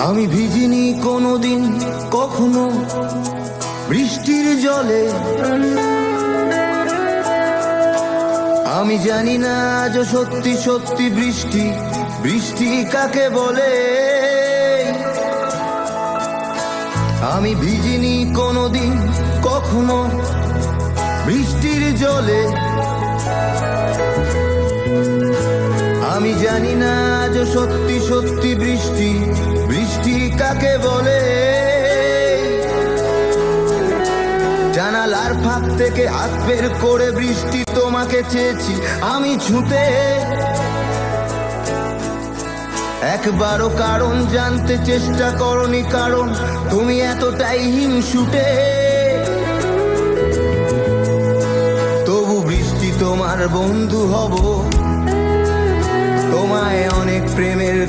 আমি ভিজিনি কোনোদিন কখনো বৃষ্টির জলে, আমি জানি না আজ সত্যি সত্যি বৃষ্টি বৃষ্টি কাকে বলে। আমি ভিজিনি কোনোদিন কখনো বৃষ্টির জলে, আমি জানি না আজ সত্যি সত্যি বৃষ্টি বৃষ্টি কাকে বলে। জানালার ফাঁক থেকে হাত বের করে বৃষ্টি তোমাকে চেয়েছি আমি ছুটে, একবারও কারণ জানতে চেষ্টা করনি, কারণ তুমি এতটাই হিংসুটে। তবু বৃষ্টি তোমার বন্ধু হব, তোমায় অনেক প্রেমের